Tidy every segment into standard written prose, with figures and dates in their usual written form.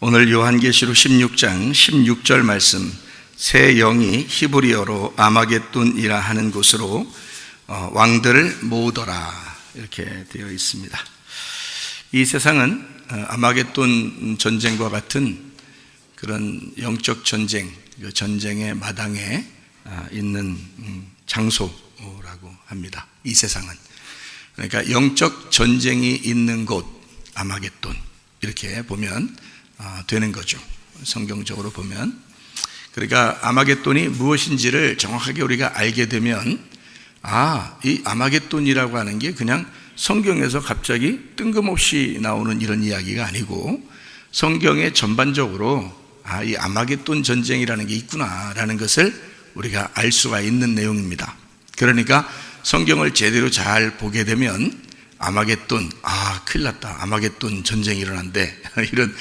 오늘 요한계시록 16장 16절 말씀, 새 영이 히브리어로 아마겟돈이라 하는 곳으로 왕들을 모으더라 이렇게 되어 있습니다. 이 세상은 아마겟돈 전쟁과 같은 그런 영적 전쟁, 그 전쟁의 마당에 있는 장소라고 합니다. 이 세상은 그러니까 영적 전쟁이 있는 곳 아마겟돈 이렇게 보면 되는 거죠. 성경적으로 보면. 그러니까 아마겟돈이 무엇인지를 정확하게 우리가 알게 되면 이 아마겟돈이라고 하는 게 그냥 성경에서 갑자기 뜬금없이 나오는 이런 이야기가 아니고 성경에 전반적으로 이 아마겟돈 전쟁이라는 게 있구나라는 것을 우리가 알 수가 있는 내용입니다. 그러니까 성경을 제대로 잘 보게 되면 아마겟돈, 큰일 났다. 아마겟돈 전쟁이 일어난대. 이런,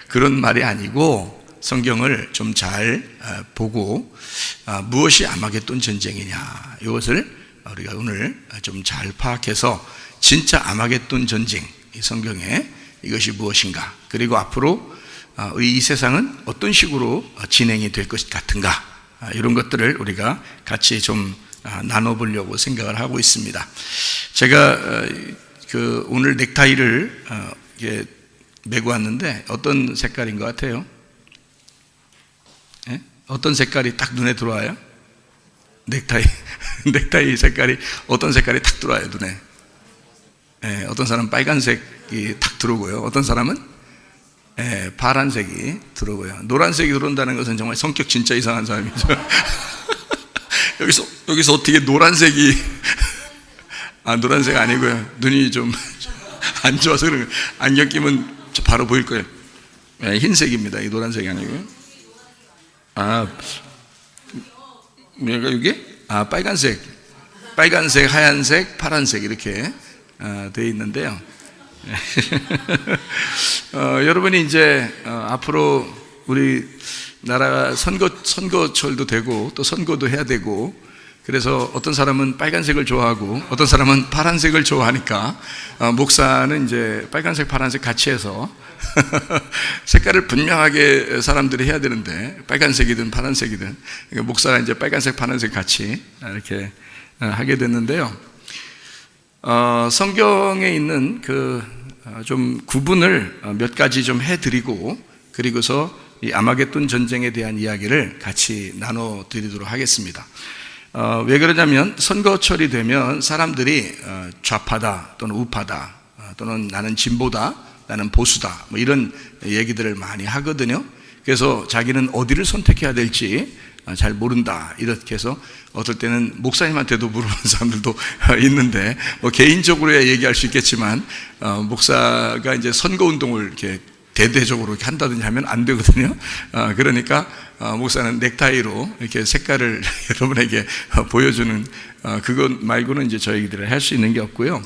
그런 말이 아니고 성경을 좀 잘 보고 무엇이 아마겟돈 전쟁이냐. 이것을 우리가 오늘 좀 잘 파악해서 진짜 아마겟돈 전쟁, 이 성경에 이것이 무엇인가. 그리고 앞으로 이 세상은 어떤 식으로 진행이 될 것 같은가. 이런 것들을 우리가 같이 좀 나눠보려고 생각을 하고 있습니다. 제가 오늘 넥타이를 메고 왔는데 어떤 색깔인 것 같아요? 네? 어떤 색깔이 딱 눈에 들어와요? 넥타이 색깔이 어떤 색깔이 딱 들어와요 눈에? 네, 어떤 사람은 빨간색이 탁 들어오고요. 어떤 사람은 파란색이 들어오고요. 노란색이 들어온다는 것은 정말 성격 진짜 이상한 사람이죠. 여기서 어떻게 노란색이 노란색 아니고요. 눈이 좀 안 좋아서 그런 거예요. 안경 끼면 바로 보일 거예요. 흰색입니다. 이 노란색이 아니고요. 뭐가 이게? 빨간색, 하얀색, 파란색 이렇게 되어 있는데요. 여러분이 이제 앞으로 우리 나라가 선거철도 되고 또 선거도 해야 되고 그래서 어떤 사람은 빨간색을 좋아하고 어떤 사람은 파란색을 좋아하니까 목사는 이제 빨간색, 파란색 같이 해서 색깔을 분명하게 사람들이 해야 되는데 빨간색이든 파란색이든 목사가 이제 빨간색, 파란색 같이 이렇게 하게 됐는데요. 성경에 있는 좀 구분을 몇 가지 좀 해드리고 그리고서 이 아마겟돈 전쟁에 대한 이야기를 같이 나눠드리도록 하겠습니다. 왜 그러냐면 선거철이 되면 사람들이 좌파다 또는 우파다 또는 나는 진보다 나는 보수다 뭐 이런 얘기들을 많이 하거든요. 그래서 자기는 어디를 선택해야 될지 잘 모른다 이렇게 해서 어떨 때는 목사님한테도 물어보는 사람들도 있는데 뭐 개인적으로야 얘기할 수 있겠지만 목사가 이제 선거운동을 이렇게 대대적으로 이렇게 한다든지 하면 안 되거든요. 그러니까 목사는 넥타이로 이렇게 색깔을 여러분에게 보여주는 그것 말고는 이제 저희들이 할 수 있는 게 없고요.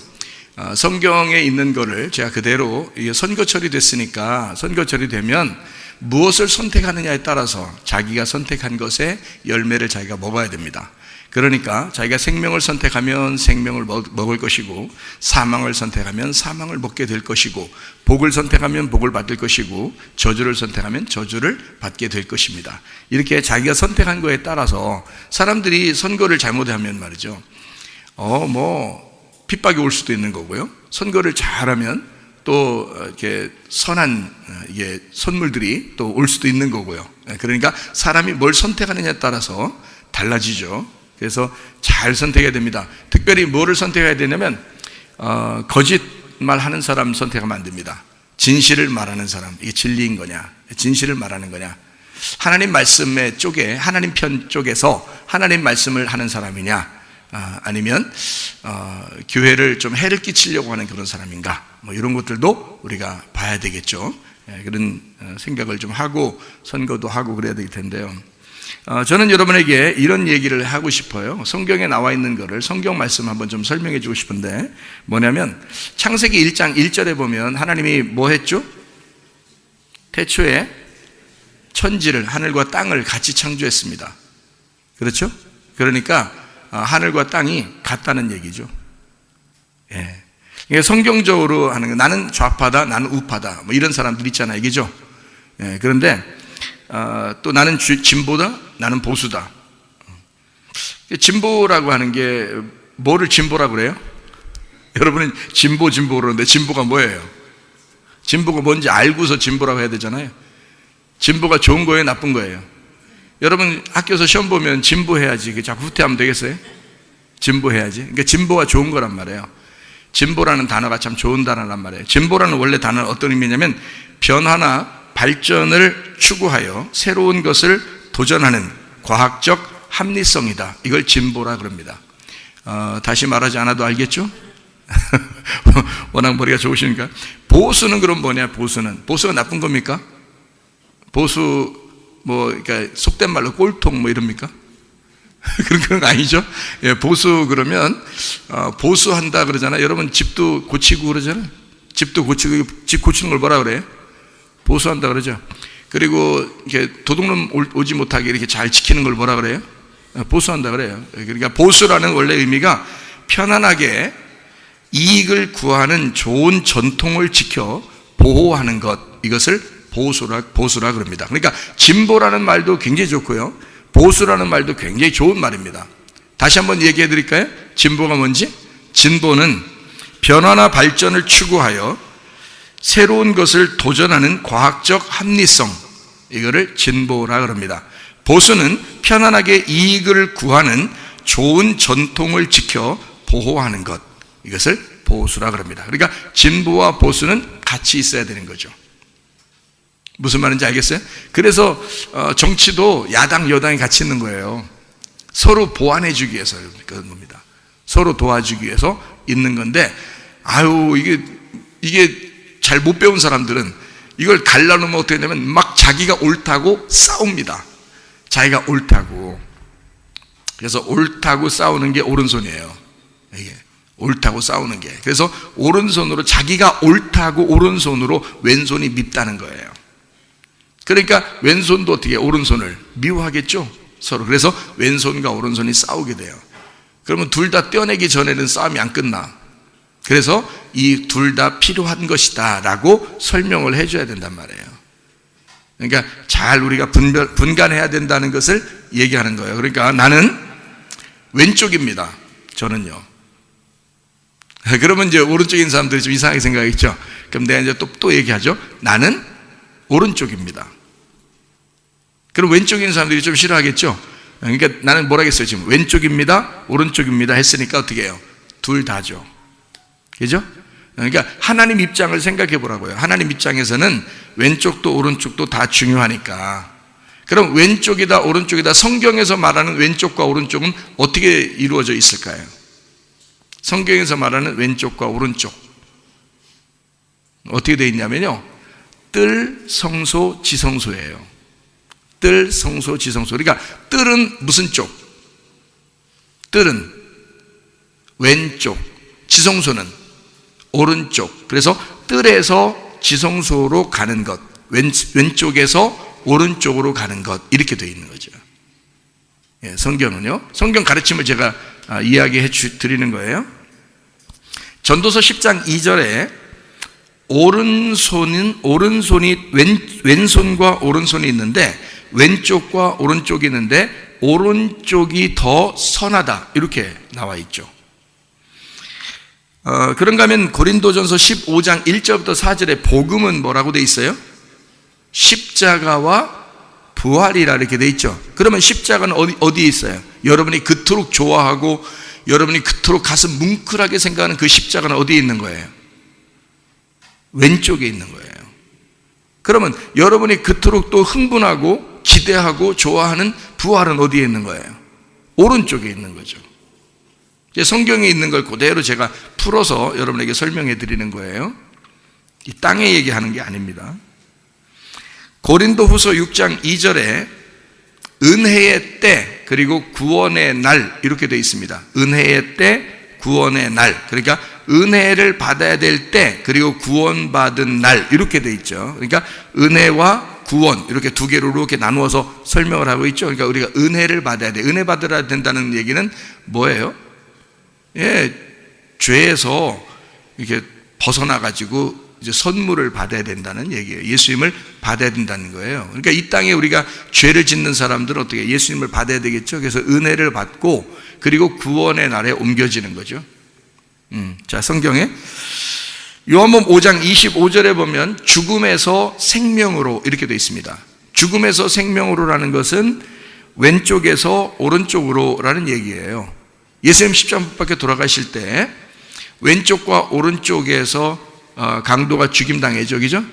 성경에 있는 거를 제가 그대로 선거철이 됐으니까 선거철이 되면 무엇을 선택하느냐에 따라서 자기가 선택한 것의 열매를 자기가 먹어야 됩니다. 그러니까 자기가 생명을 선택하면 생명을 먹을 것이고 사망을 선택하면 사망을 먹게 될 것이고 복을 선택하면 복을 받을 것이고 저주를 선택하면 저주를 받게 될 것입니다. 이렇게 자기가 선택한 거에 따라서 사람들이 선거를 잘못하면 말이죠. 핍박이 올 수도 있는 거고요. 선거를 잘하면 또 이렇게 선한 선물들이 또 올 수도 있는 거고요. 그러니까 사람이 뭘 선택하느냐에 따라서 달라지죠. 그래서 잘 선택해야 됩니다. 특별히 뭐를 선택해야 되냐면 거짓말 하는 사람 선택하면 안 됩니다. 진실을 말하는 사람, 이게 진리인 거냐 진실을 말하는 거냐 하나님 말씀의 쪽에 하나님 편 쪽에서 하나님 말씀을 하는 사람이냐 아니면 교회를 좀 해를 끼치려고 하는 그런 사람인가 뭐 이런 것들도 우리가 봐야 되겠죠. 그런 생각을 좀 하고 선거도 하고 그래야 될 텐데요. 저는 여러분에게 이런 얘기를 하고 싶어요. 성경에 나와 있는 거를 성경 말씀 한번 좀 설명해 주고 싶은데 뭐냐면 창세기 1장 1절에 보면 하나님이 뭐 했죠? 태초에 천지를 하늘과 땅을 같이 창조했습니다. 그렇죠? 그러니까 하늘과 땅이 같다는 얘기죠. 성경적으로 하는 거 나는 좌파다 나는 우파다 뭐 이런 사람들 있잖아요. 이게죠. 그런데 또 나는 진보다, 나는 보수다. 진보라고 하는 게 뭐를 진보라고 그래요? 여러분은 진보 그러는데 진보가 뭐예요? 진보가 뭔지 알고서 진보라고 해야 되잖아요. 진보가 좋은 거예요, 나쁜 거예요? 여러분 학교에서 시험 보면 진보해야지 자꾸 후퇴하면 되겠어요? 진보해야지. 그러니까 진보가 좋은 거란 말이에요. 진보라는 단어가 참 좋은 단어란 말이에요. 진보라는 원래 단어는 어떤 의미냐면 변화나 발전을 추구하여 새로운 것을 도전하는 과학적 합리성이다. 이걸 진보라 그럽니다. 다시 말하지 않아도 알겠죠? 워낙 머리가 좋으시니까. 보수는 그럼 뭐냐? 보수가 나쁜 겁니까? 보수 그러니까 속된 말로 꼴통 이럽니까? 그런 거 아니죠? 보수 그러면 보수한다 그러잖아요. 여러분 집도 고치고 그러잖아요. 집도 고치고, 집 고치는 걸 뭐라 그래요? 보수한다 그러죠. 그리고 이렇게 도둑놈 오지 못하게 이렇게 잘 지키는 걸 뭐라 그래요? 보수한다 그래요. 그러니까 보수라는 원래 의미가 편안하게 이익을 구하는 좋은 전통을 지켜 보호하는 것, 이것을 보수라 그럽니다. 그러니까 진보라는 말도 굉장히 좋고요, 보수라는 말도 굉장히 좋은 말입니다. 다시 한번 얘기해 드릴까요? 진보가 뭔지? 진보는 변화나 발전을 추구하여 새로운 것을 도전하는 과학적 합리성, 이거를 진보라 그럽니다. 보수는 편안하게 이익을 구하는 좋은 전통을 지켜 보호하는 것, 이것을 보수라 그럽니다. 그러니까 진보와 보수는 같이 있어야 되는 거죠. 무슨 말인지 알겠어요? 그래서 정치도 야당 여당이 같이 있는 거예요. 서로 보완해 주기 위해서 그런 겁니다. 서로 도와주기 위해서 있는 건데, 이게 잘 못 배운 사람들은 이걸 갈라놓으면 어떻게 되냐면 막 자기가 옳다고 싸웁니다. 자기가 옳다고. 그래서 옳다고 싸우는 게 오른손이에요. 이게 옳다고 싸우는 게. 그래서 오른손으로, 자기가 옳다고 오른손으로 왼손이 밉다는 거예요. 그러니까 왼손도 어떻게 오른손을 미워하겠죠, 서로. 그래서 왼손과 오른손이 싸우게 돼요. 그러면 둘 다 떼어내기 전에는 싸움이 안 끝나. 그래서 이 둘 다 필요한 것이다 라고 설명을 해줘야 된단 말이에요. 그러니까 잘 우리가 분간해야 된다는 것을 얘기하는 거예요. 그러니까 나는 왼쪽입니다, 저는요. 그러면 이제 오른쪽에 있는 사람들이 좀 이상하게 생각하겠죠. 그럼 내가 이제 또 얘기하죠. 나는 오른쪽입니다. 그럼 왼쪽에 있는 사람들이 좀 싫어하겠죠. 그러니까 나는 뭐라겠어요? 지금 왼쪽입니다, 오른쪽입니다 했으니까 어떻게 해요? 둘 다죠. 그죠? 그러니까 하나님 입장을 생각해 보라고요. 하나님 입장에서는 왼쪽도 오른쪽도 다 중요하니까. 그럼 왼쪽이다 오른쪽이다, 성경에서 말하는 왼쪽과 오른쪽은 어떻게 이루어져 있을까요? 성경에서 말하는 왼쪽과 오른쪽 어떻게 되어 있냐면요, 뜰, 성소, 지성소예요. 뜰, 성소, 지성소. 그러니까 뜰은 무슨 쪽? 뜰은 왼쪽, 지성소는 오른쪽. 그래서 뜰에서 지성소로 가는 것, 왼쪽에서 오른쪽으로 가는 것, 이렇게 되어 있는 거죠. 성경은요. 성경 가르침을 제가 이야기해 드리는 거예요. 전도서 10장 2절에 오른손이 왼손과 오른손이 있는데, 왼쪽과 오른쪽이 있는데 오른쪽이 더 선하다, 이렇게 나와 있죠. 그런가 하면 고린도전서 15장 1절부터 4절에 복음은 뭐라고 돼 있어요? 십자가와 부활이라 이렇게 돼 있죠. 그러면 십자가는 어디에 있어요? 여러분이 그토록 좋아하고 여러분이 그토록 가슴 뭉클하게 생각하는 그 십자가는 어디에 있는 거예요? 왼쪽에 있는 거예요. 그러면 여러분이 그토록 또 흥분하고 기대하고 좋아하는 부활은 어디에 있는 거예요? 오른쪽에 있는 거죠. 성경에 있는 걸 그대로 제가 풀어서 여러분에게 설명해 드리는 거예요. 이 땅의 얘기하는 게 아닙니다. 고린도후서 6장 2절에 은혜의 때 그리고 구원의 날, 이렇게 되어 있습니다. 은혜의 때, 구원의 날. 그러니까 은혜를 받아야 될 때 그리고 구원받은 날, 이렇게 되어 있죠. 그러니까 은혜와 구원, 이렇게 두 개로 이렇게 나누어서 설명을 하고 있죠. 그러니까 우리가 은혜를 받아야 돼. 은혜 받아야 된다는 얘기는 뭐예요? 죄에서 이렇게 벗어나가지고 이제 선물을 받아야 된다는 얘기예요. 예수님을 받아야 된다는 거예요. 그러니까 이 땅에 우리가 죄를 짓는 사람들은 어떻게 예수님을 받아야 되겠죠. 그래서 은혜를 받고 그리고 구원의 날에 옮겨지는 거죠. 자, 성경에 요한복음 5장 25절에 보면 죽음에서 생명으로 이렇게 되어 있습니다. 죽음에서 생명으로라는 것은 왼쪽에서 오른쪽으로라는 얘기예요. 예수님 십자가 못 박혀 돌아가실 때 왼쪽과 오른쪽에서 강도가 죽임당해죠, 그죠?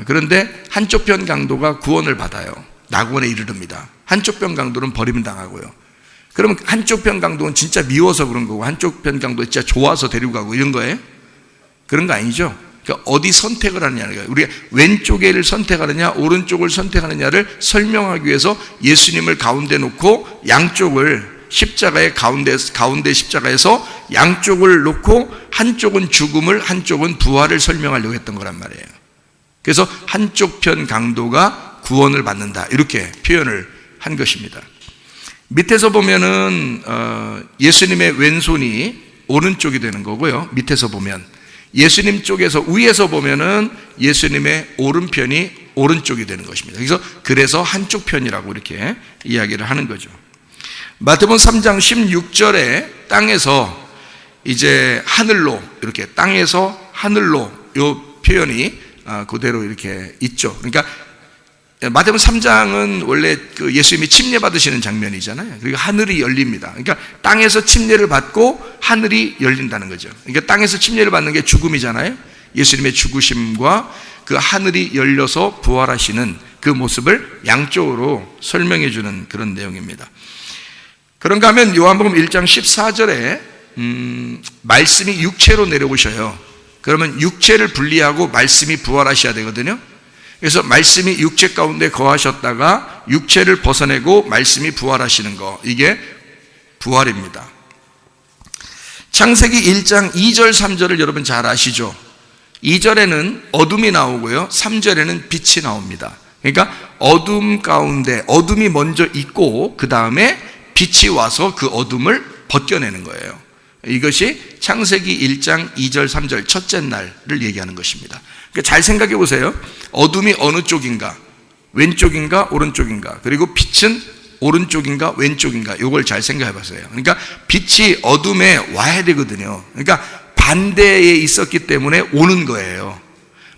그런데 한쪽 편 강도가 구원을 받아요. 낙원에 이르릅니다. 한쪽 편 강도는 버림당하고요. 그러면 한쪽 편 강도는 진짜 미워서 그런 거고 한쪽 편 강도는 진짜 좋아서 데리고 가고 이런 거예요? 그런 거 아니죠? 그러니까 어디 선택을 하느냐는 거예요. 우리가 왼쪽을 선택하느냐 오른쪽을 선택하느냐를 설명하기 위해서 예수님을 가운데 놓고 양쪽을 십자가의 가운데 십자가에서 양쪽을 놓고 한쪽은 죽음을 한쪽은 부활을 설명하려고 했던 거란 말이에요. 그래서 한쪽 편 강도가 구원을 받는다 이렇게 표현을 한 것입니다. 밑에서 보면은 예수님의 왼손이 오른쪽이 되는 거고요. 밑에서 보면 예수님 쪽에서 위에서 보면은 예수님의 오른편이 오른쪽이 되는 것입니다. 그래서 한쪽 편이라고 이렇게 이야기를 하는 거죠. 마태복음 3장 16절에 땅에서 이제 하늘로 이렇게 땅에서 하늘로 이 표현이 그대로 이렇게 있죠. 그러니까 마태복음 3장은 원래 그 예수님이 침례 받으시는 장면이잖아요. 그리고 하늘이 열립니다. 그러니까 땅에서 침례를 받고 하늘이 열린다는 거죠. 그러니까 땅에서 침례를 받는 게 죽음이잖아요. 예수님의 죽으심과 그 하늘이 열려서 부활하시는 그 모습을 양쪽으로 설명해 주는 그런 내용입니다. 그런가 하면 요한복음 1장 14절에 말씀이 육체로 내려오셔요. 그러면 육체를 분리하고 말씀이 부활하셔야 되거든요. 그래서 말씀이 육체 가운데 거하셨다가 육체를 벗어내고 말씀이 부활하시는 거, 이게 부활입니다. 창세기 1장 2절 3절을 여러분 잘 아시죠? 2절에는 어둠이 나오고요 3절에는 빛이 나옵니다. 그러니까 어둠 가운데 어둠이 먼저 있고 그 다음에 빛이 와서 그 어둠을 벗겨내는 거예요. 이것이 창세기 1장 2절 3절 첫째 날을 얘기하는 것입니다. 그러니까 잘 생각해 보세요. 어둠이 어느 쪽인가? 왼쪽인가 오른쪽인가? 그리고 빛은 오른쪽인가 왼쪽인가? 이걸 잘 생각해 보세요. 그러니까 빛이 어둠에 와야 되거든요. 그러니까 반대에 있었기 때문에 오는 거예요.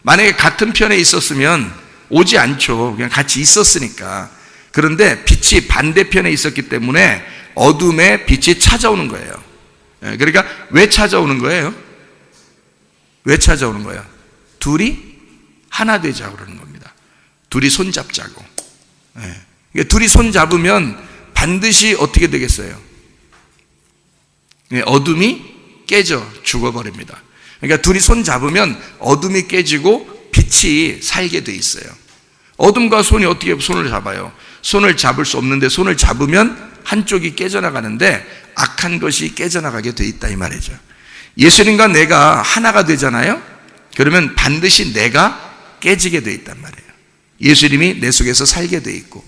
만약에 같은 편에 있었으면 오지 않죠. 그냥 같이 있었으니까. 그런데 빛이 반대편에 있었기 때문에 어둠에 빛이 찾아오는 거예요. 그러니까 왜 찾아오는 거예요? 왜 찾아오는 거예요? 둘이 하나 되자고 그러는 겁니다. 둘이 손잡자고. 그러니까 둘이 손잡으면 반드시 어떻게 되겠어요? 어둠이 깨져 죽어버립니다. 그러니까 둘이 손잡으면 어둠이 깨지고 빛이 살게 돼 있어요. 어둠과 손이 어떻게 손을 잡아요? 손을 잡을 수 없는데 손을 잡으면 한쪽이 깨져나가는데 악한 것이 깨져나가게 돼 있다 이 말이죠. 예수님과 내가 하나가 되잖아요. 그러면 반드시 내가 깨지게 돼 있단 말이에요. 예수님이 내 속에서 살게 돼 있고,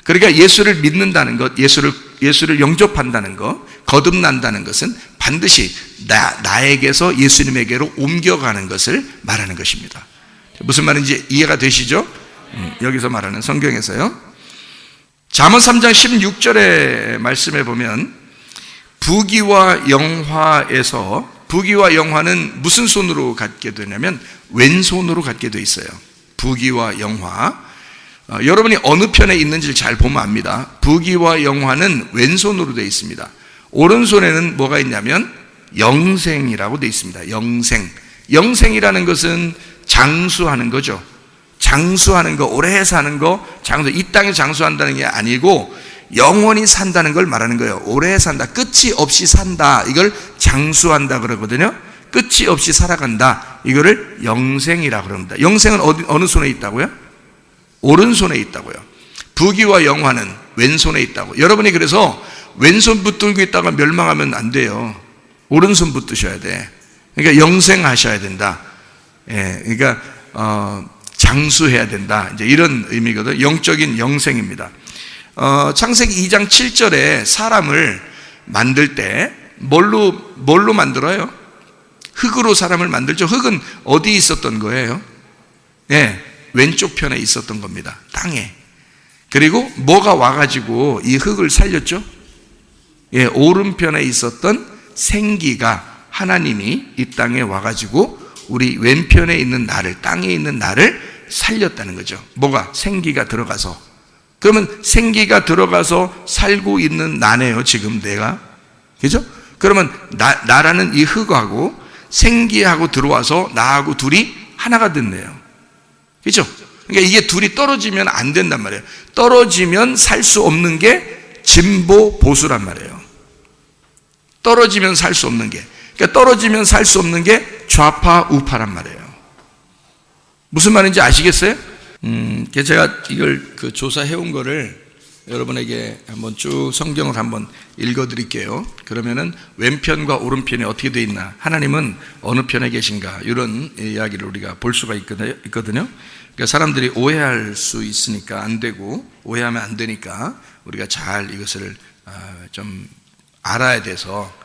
그러니까 예수를 믿는다는 것, 예수를 영접한다는 것, 거듭난다는 것은 반드시 나에게서 예수님에게로 옮겨가는 것을 말하는 것입니다. 무슨 말인지 이해가 되시죠? 여기서 말하는 성경에서요. 잠언 3장 16절의 말씀에 보면 부귀와 영화에서, 부귀와 영화는 무슨 손으로 갖게 되냐면 왼손으로 갖게 돼 있어요. 부귀와 영화. 여러분이 어느 편에 있는지를 잘 보면 압니다. 부귀와 영화는 왼손으로 되어 있습니다. 오른손에는 뭐가 있냐면 영생이라고 되어 있습니다. 영생. 영생이라는 것은 장수하는 거죠. 장수하는 거, 오래 사는 거, 이 땅에 장수한다는 게 아니고 영원히 산다는 걸 말하는 거예요. 오래 산다, 끝이 없이 산다, 이걸 장수한다 그러거든요. 끝이 없이 살아간다, 이거를 영생이라고 그럽니다. 영생은 어느 손에 있다고요? 오른손에 있다고요. 부귀와 영화는 왼손에 있다고. 여러분이 그래서 왼손 붙들고 있다가 멸망하면 안 돼요. 오른손 붙드셔야 돼. 그러니까 영생하셔야 된다. 그러니까 장수해야 된다, 이제 이런 의미거든요. 영적인 영생입니다. 창세기 2장 7절에 사람을 만들 때 뭘로 만들어요? 흙으로 사람을 만들죠. 흙은 어디에 있었던 거예요? 예, 왼쪽 편에 있었던 겁니다. 땅에. 그리고 뭐가 와가지고 이 흙을 살렸죠? 예, 오른편에 있었던 생기가 하나님이 이 땅에 와가지고 우리 왼편에 있는 나를, 땅에 있는 나를 살렸다는 거죠. 뭐가? 생기가 들어가서. 그러면 생기가 들어가서 살고 있는 나네요, 지금 내가. 그죠? 그러면 나라는 이 흙하고 생기하고 들어와서 나하고 둘이 하나가 됐네요. 그죠? 그러니까 이게 둘이 떨어지면 안 된단 말이에요. 떨어지면 살 수 없는 게 진보 보수란 말이에요. 떨어지면 살 수 없는 게. 그러니까 떨어지면 살 수 없는 게 좌파 우파란 말이에요. 무슨 말인지 아시겠어요? 제가 이걸 조사해온 거를 여러분에게 한번 쭉 성경을 한번 읽어드릴게요. 그러면은 왼편과 오른편이 어떻게 되어 있나, 하나님은 어느 편에 계신가, 이런 이야기를 우리가 볼 수가 있거든요. 그러니까 사람들이 오해할 수 있으니까 안 되고, 오해하면 안 되니까 우리가 잘 이것을 좀 알아야 돼서,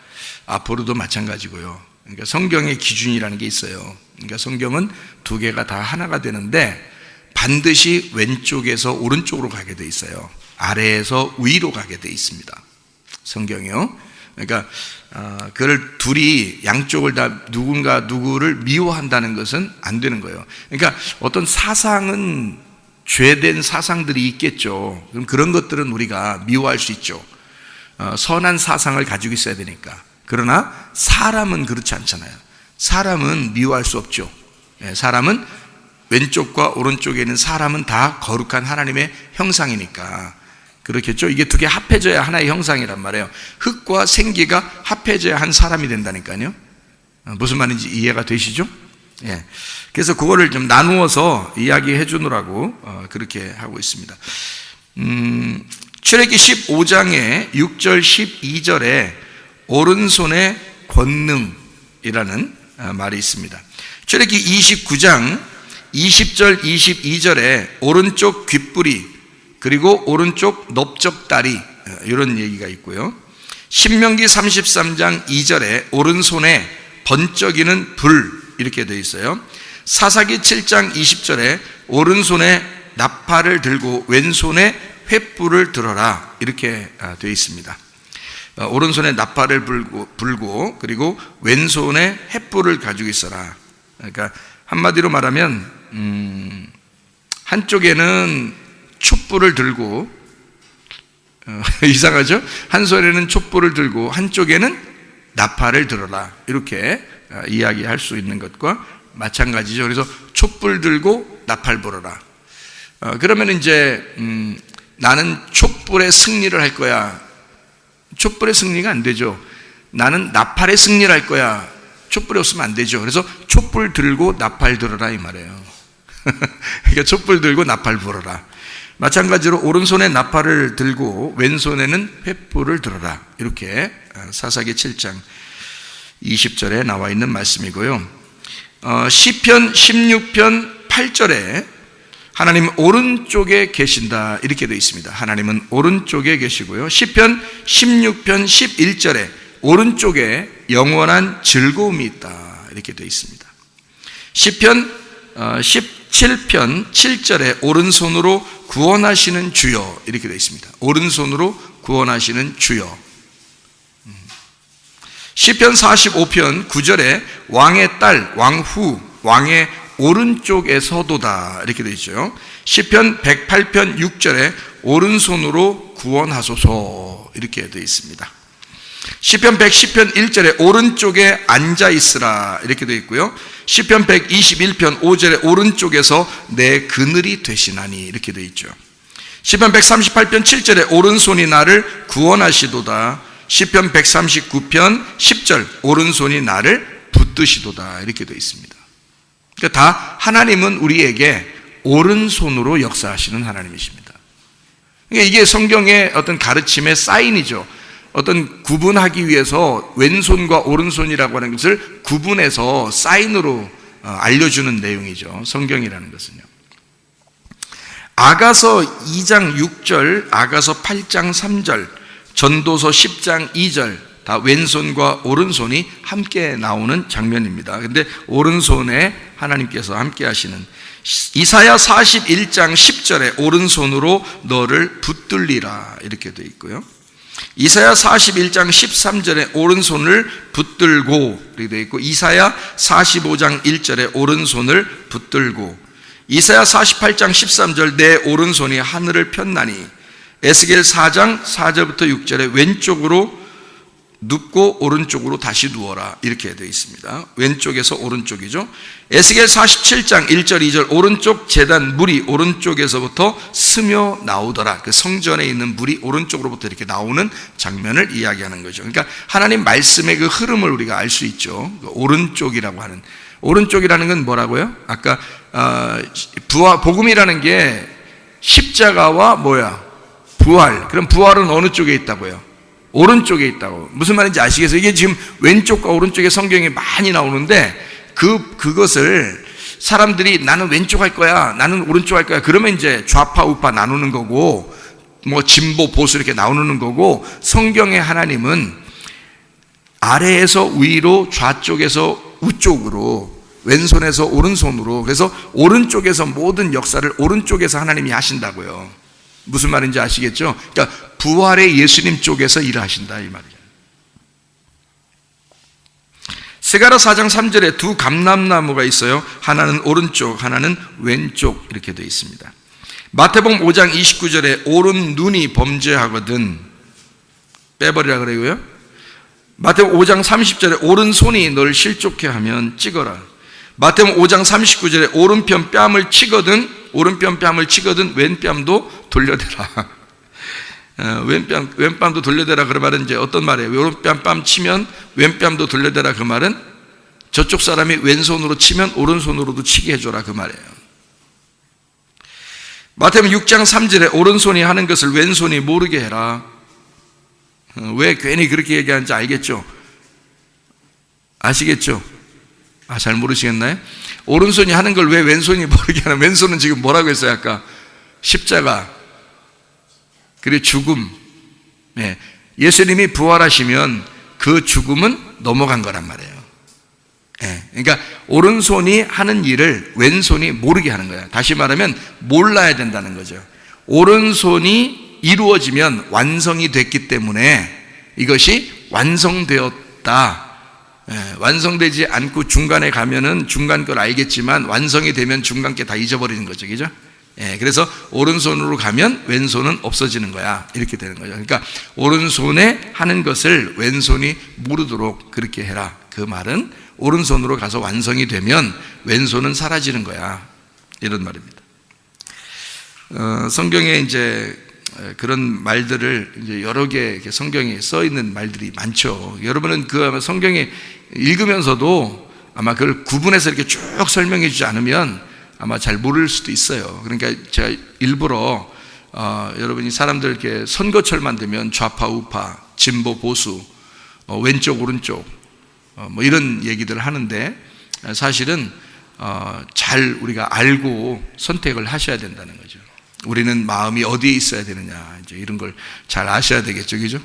앞으로도 마찬가지고요. 그러니까 성경의 기준이라는 게 있어요. 그러니까 성경은 두 개가 다 하나가 되는데 반드시 왼쪽에서 오른쪽으로 가게 돼 있어요. 아래에서 위로 가게 돼 있습니다, 성경이요. 그러니까 그걸 둘이 양쪽을 다 누구를 미워한다는 것은 안 되는 거예요. 그러니까 어떤 사상은 죄된 사상들이 있겠죠. 그럼 그런 것들은 우리가 미워할 수 있죠. 선한 사상을 가지고 있어야 되니까. 그러나 사람은 그렇지 않잖아요. 사람은 미워할 수 없죠. 사람은 왼쪽과 오른쪽에 있는 사람은 다 거룩한 하나님의 형상이니까 그렇겠죠. 이게 두 개 합해져야 하나의 형상이란 말이에요. 흙과 생기가 합해져야 한 사람이 된다니까요. 무슨 말인지 이해가 되시죠? 예. 그래서 그거를 좀 나누어서 이야기해 주느라고 그렇게 하고 있습니다. 출애굽기 15장의 6절 12절에 오른손의 권능이라는 말이 있습니다. 출애굽기 29장 20절 22절에 오른쪽 귓불이, 그리고 오른쪽 넓적다리, 이런 얘기가 있고요. 신명기 33장 2절에 오른손에 번쩍이는 불, 이렇게 되어 있어요. 사사기 7장 20절에 오른손에 나팔을 들고 왼손에 횃불을 들어라, 이렇게 되어 있습니다. 오른손에 나팔을 불고 그리고 왼손에 횃불을 가지고 있어라. 그러니까 한마디로 말하면 한쪽에는 촛불을 들고, 이상하죠? 한 손에는 촛불을 들고 한쪽에는 나팔을 들어라, 이렇게 이야기할 수 있는 것과 마찬가지죠. 그래서 촛불 들고 나팔 불어라. 그러면 이제 나는 촛불의 승리를 할 거야. 촛불의 승리가 안 되죠. 나는 나팔의 승리를 할 거야. 촛불이 없으면 안 되죠. 그래서 촛불 들고 나팔 들어라, 이 말이에요. 그러니까 촛불 들고 나팔 불어라. 마찬가지로 오른손에 나팔을 들고 왼손에는 횃불을 들어라, 이렇게 사사기 7장 20절에 나와 있는 말씀이고요. 시편 16편 8절에 하나님 오른쪽에 계신다, 이렇게 되어 있습니다. 하나님은 오른쪽에 계시고요. 시편 16편 11절에 오른쪽에 영원한 즐거움이 있다, 이렇게 되어 있습니다. 시편 17편 7절에 오른손으로 구원하시는 주여, 이렇게 되어 있습니다. 오른손으로 구원하시는 주여. 시편 45편 9절에 왕의 딸 왕후, 왕의 오른쪽에서도다, 이렇게 되어 있죠. 시편 108편 6절에 오른손으로 구원하소서, 이렇게 되어 있습니다. 시편 110편 1절에 오른쪽에 앉아 있으라, 이렇게 되어 있고요. 시편 121편 5절에 오른쪽에서 내 그늘이 되시나니, 이렇게 되어 있죠. 시편 138편 7절에 오른손이 나를 구원하시도다. 시편 139편 10절 오른손이 나를 붙드시도다, 이렇게 되어 있습니다. 그러니까 다 하나님은 우리에게 오른손으로 역사하시는 하나님이십니다. 그러니까 이게 성경의 어떤 가르침의 사인이죠. 어떤 구분하기 위해서 왼손과 오른손이라고 하는 것을 구분해서 사인으로 알려주는 내용이죠, 성경이라는 것은요. 아가서 2장 6절, 아가서 8장 3절, 전도서 10장 2절, 다 왼손과 오른손이 함께 나오는 장면입니다. 근데 오른손에 하나님께서 함께 하시는, 이사야 41장 10절에 오른손으로 너를 붙들리라 이렇게 되어 있고요. 이사야 41장 13절에 오른손을 붙들고 이렇게 되어 있고, 이사야 45장 1절에 오른손을 붙들고, 이사야 48장 13절 내 오른손이 하늘을 폈나니, 에스겔 4장 4절부터 6절에 왼쪽으로 눕고 오른쪽으로 다시 누워라 이렇게 되어 있습니다. 왼쪽에서 오른쪽이죠. 에스겔 47장 1절 2절 오른쪽 제단 물이 오른쪽에서부터 스며 나오더라. 그 성전에 있는 물이 오른쪽으로부터 이렇게 나오는 장면을 이야기하는 거죠. 그러니까 하나님 말씀의 그 흐름을 우리가 알 수 있죠. 그 오른쪽이라고 하는, 오른쪽이라는 건 뭐라고요? 아까 복음이라는 게 십자가와 부활. 그럼 부활은 어느 쪽에 있다고요? 오른쪽에 있다고. 무슨 말인지 아시겠어요? 이게 지금 왼쪽과 오른쪽에 성경에 많이 나오는데, 그것을 사람들이 나는 왼쪽 할 거야, 나는 오른쪽 할 거야, 그러면 이제 좌파 우파 나누는 거고, 진보 보수 이렇게 나누는 거고, 성경의 하나님은 아래에서 위로, 좌쪽에서 우쪽으로, 왼손에서 오른손으로, 그래서 오른쪽에서 모든 역사를 오른쪽에서 하나님이 하신다고요. 무슨 말인지 아시겠죠? 그러니까 부활의 예수님 쪽에서 일하신다 이 말이에요. 스가랴 4장 3절에 두 감람나무가 있어요. 하나는 오른쪽, 하나는 왼쪽 이렇게 되어 있습니다. 마태복음 5장 29절에 오른 눈이 범죄하거든 빼버리라 그래요. 마태복음 5장 30절에 오른손이 널 실족해 하면 찍어라. 마태복음 5장 39절에 오른편 뺨을 치거든 왼뺨도 돌려대라. 왼뺨도 돌려대라 그 말은 이제 어떤 말이에요? 오른뺨 뺨 치면 왼뺨도 돌려대라 그 말은 저쪽 사람이 왼손으로 치면 오른손으로도 치게 해줘라 그 말이에요. 마태복음 6장 3절에 오른손이 하는 것을 왼손이 모르게 해라. 왜 괜히 그렇게 얘기하는지 알겠죠? 아시겠죠? 잘 모르시겠나요? 오른손이 하는 걸 왜 왼손이 모르게 하나? 왼손은 지금 뭐라고 했어요? 아까 십자가, 그리고 죽음. 예수님이 부활하시면 그 죽음은 넘어간 거란 말이에요. 그러니까 오른손이 하는 일을 왼손이 모르게 하는 거예요. 다시 말하면 몰라야 된다는 거죠. 오른손이 이루어지면 완성이 됐기 때문에 이것이 완성되었다. 완성되지 않고 중간에 가면은 중간 걸 알겠지만 완성이 되면 중간 게 다 잊어버리는 거죠. 그죠? 그래서 오른손으로 가면 왼손은 없어지는 거야. 이렇게 되는 거죠. 그러니까 오른손에 하는 것을 왼손이 모르도록 그렇게 해라. 그 말은 오른손으로 가서 완성이 되면 왼손은 사라지는 거야. 이런 말입니다. 성경에 이제 그런 말들을 이제 여러 개 성경에 써 있는 말들이 많죠. 여러분은 그 성경에 읽으면서도 아마 그걸 구분해서 이렇게 쭉 설명해 주지 않으면 아마 잘 모를 수도 있어요. 그러니까 제가 일부러 여러분이 사람들 이렇게 선거철만 되면 좌파 우파, 진보 보수, 왼쪽 오른쪽 이런 얘기들을 하는데, 사실은 잘 우리가 알고 선택을 하셔야 된다는 거죠. 우리는 마음이 어디에 있어야 되느냐, 이제 이런 걸 잘 아셔야 되겠죠, 그죠?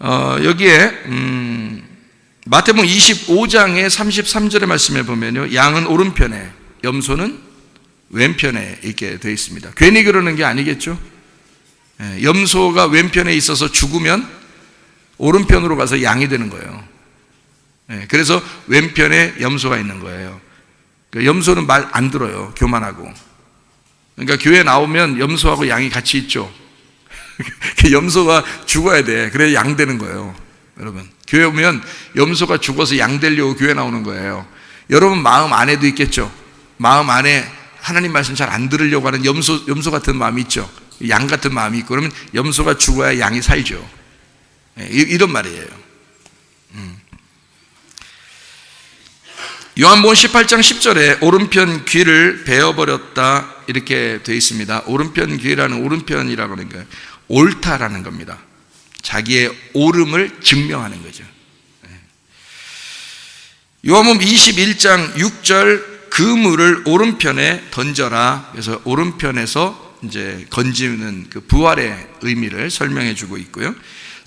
여기에 마태복음 25장의 33절의 말씀에 보면요, 양은 오른편에, 염소는 왼편에 있게 되어 있습니다. 괜히 그러는 게 아니겠죠? 염소가 왼편에 있어서 죽으면 오른편으로 가서 양이 되는 거예요. 그래서 왼편에 염소가 있는 거예요. 염소는 말 안 들어요. 교만하고. 그러니까 교회 나오면 염소하고 양이 같이 있죠. 염소가 죽어야 돼. 그래야 양 되는 거예요. 여러분, 교회 오면 염소가 죽어서 양 되려고 교회 나오는 거예요. 여러분 마음 안에도 있겠죠. 마음 안에 하나님 말씀 잘 안 들으려고 하는 염소 같은 마음이 있죠. 양 같은 마음이 있고, 그러면 염소가 죽어야 양이 살죠. 이런 말이에요. 요한복음 18장 10절에 오른편 귀를 베어버렸다 이렇게 되어 있습니다. 오른편 귀라는, 오른편이라고 하는 거예요. 옳다라는 겁니다. 자기의 옳음을 증명하는 거죠. 요한복음 21장 6절 그물을 오른편에 던져라. 그래서 오른편에서 이제 건지는 그 부활의 의미를 설명해 주고 있고요.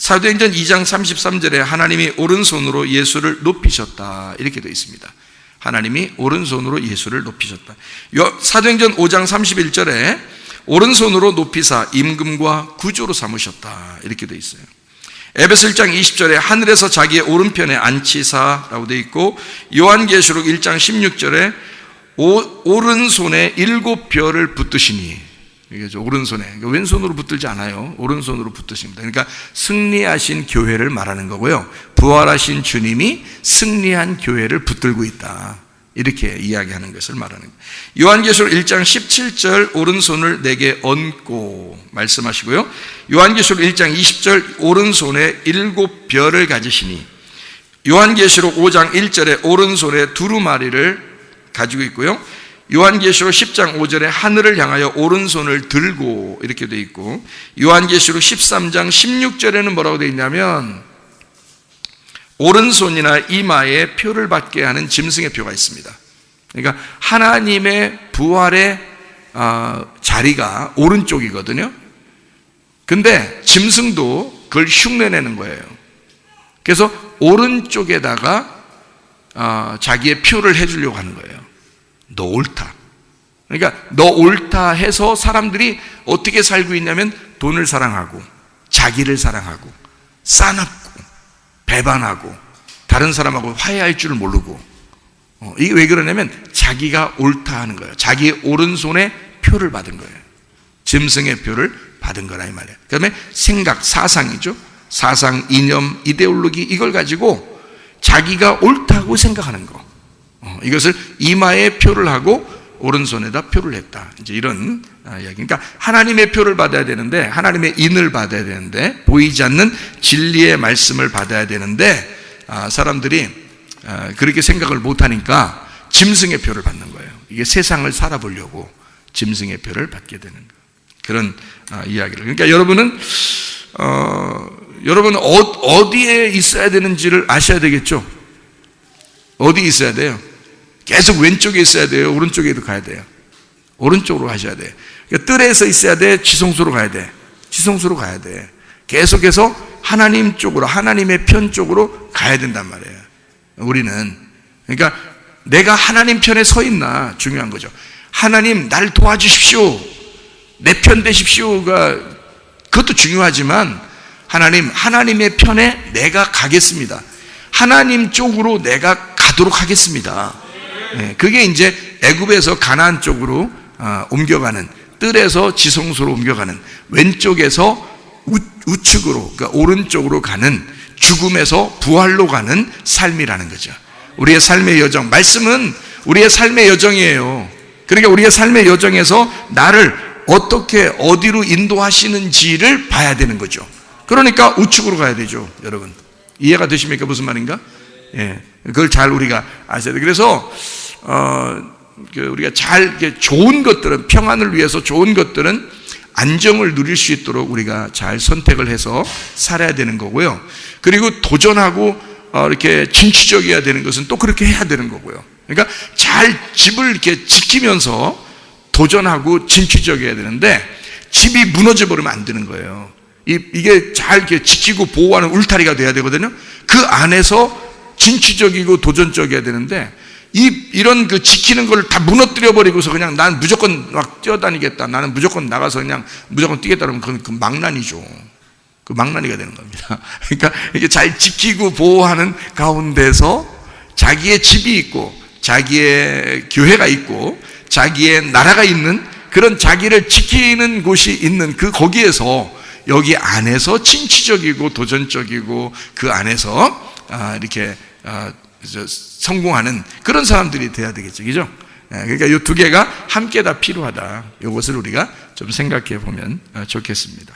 사도행전 2장 33절에 하나님이 오른손으로 예수를 높이셨다 이렇게 되어 있습니다. 하나님이 오른손으로 예수를 높이셨다. 사도행전 5장 31절에 오른손으로 높이사 임금과 구주로 삼으셨다 이렇게 되어 있어요. 에베소 1장 20절에 하늘에서 자기의 오른편에 앉히사라고 되어 있고, 요한계시록 1장 16절에 오른손에 7별을 붙드시니, 이게 오른손에, 왼손으로 붙들지 않아요. 오른손으로 붙드십니다. 그러니까 승리하신 교회를 말하는 거고요. 부활하신 주님이 승리한 교회를 붙들고 있다 이렇게 이야기하는 것을 말하는 거예요. 요한계시록 1장 17절 오른손을 내게 얹고 말씀하시고요. 요한계시록 1장 20절 오른손에 7별을 가지시니, 요한계시록 5장 1절에 오른손에 두루마리를 가지고 있고요. 요한계시록 10장 5절에 하늘을 향하여 오른손을 들고 이렇게 되어 있고, 요한계시록 13장 16절에는 뭐라고 되어 있냐면 오른손이나 이마에 표를 받게 하는 짐승의 표가 있습니다. 그러니까 하나님의 부활의 자리가 오른쪽이거든요. 근데 짐승도 그걸 흉내내는 거예요. 그래서 오른쪽에다가 자기의 표를 해주려고 하는 거예요. 너 옳다. 그러니까 너 옳다 해서 사람들이 어떻게 살고 있냐면 돈을 사랑하고 자기를 사랑하고 싸납고 배반하고 다른 사람하고 화해할 줄 모르고, 이게 왜 그러냐면 자기가 옳다 하는 거예요. 자기의 오른손에 표를 받은 거예요. 짐승의 표를 받은 거라 이 말이에요. 그 다음에 생각, 사상이죠. 사상, 이념, 이데올로기, 이걸 가지고 자기가 옳다고 생각하는 거, 이것을 이마에 표를 하고 오른손에다 표를 했다. 이제 이런 이야기. 그러니까 하나님의 표를 받아야 되는데, 하나님의 인을 받아야 되는데, 보이지 않는 진리의 말씀을 받아야 되는데, 사람들이 그렇게 생각을 못하니까 짐승의 표를 받는 거예요. 이게 세상을 살아보려고 짐승의 표를 받게 되는 그런 이야기를. 그러니까 여러분은 어디에 있어야 되는지를 아셔야 되겠죠. 어디 있어야 돼요? 계속 왼쪽에 있어야 돼요? 오른쪽에도 가야 돼요? 오른쪽으로 가셔야 돼요. 그러니까 뜰에서 있어야 돼? 지성소로 가야 돼? 지성소로 가야 돼. 계속해서 하나님 쪽으로, 하나님의 편 쪽으로 가야 된단 말이에요. 우리는. 그러니까 내가 하나님 편에 서 있나 중요한 거죠. 하나님 날 도와주십시오, 내 편 되십시오가 그것도 중요하지만, 하나님의 편에 내가 가겠습니다. 하나님 쪽으로 내가 가도록 하겠습니다. 그게 이제 애굽에서 가나안 쪽으로 옮겨가는, 뜰에서 지성소로 옮겨가는, 왼쪽에서 우측으로, 그러니까 오른쪽으로 가는, 죽음에서 부활로 가는 삶이라는 거죠. 우리의 삶의 여정, 말씀은 우리의 삶의 여정이에요. 그러니까 우리의 삶의 여정에서 나를 어떻게 어디로 인도하시는지를 봐야 되는 거죠. 그러니까 우측으로 가야 되죠. 여러분 이해가 되십니까? 무슨 말인가? 예, 그걸 잘 우리가 아셔야 돼요. 그래서 우리가 잘 좋은 것들은, 평안을 위해서 좋은 것들은 안정을 누릴 수 있도록 우리가 잘 선택을 해서 살아야 되는 거고요. 그리고 도전하고 이렇게 진취적이어야 되는 것은 또 그렇게 해야 되는 거고요. 그러니까 잘 집을 이렇게 지키면서 도전하고 진취적이어야 되는데, 집이 무너져 버리면 안 되는 거예요. 이게 잘 이렇게 지키고 보호하는 울타리가 돼야 되거든요. 그 안에서 진취적이고 도전적이어야 되는데, 이런 그 지키는 걸 다 무너뜨려 버리고서 그냥 난 무조건 막 뛰어다니겠다, 나는 무조건 나가서 그냥 무조건 뛰겠다 그러면 그 망난이죠. 그 망난이가 되는 겁니다. 그러니까 이게 잘 지키고 보호하는 가운데서 자기의 집이 있고, 자기의 교회가 있고, 자기의 나라가 있는 그런 자기를 지키는 곳이 있는 거기에서, 여기 안에서 진취적이고 도전적이고 그 안에서 이렇게 성공하는 그런 사람들이 돼야 되겠죠. 그죠? 그러니까 이 두 개가 함께 다 필요하다. 이것을 우리가 좀 생각해 보면 좋겠습니다.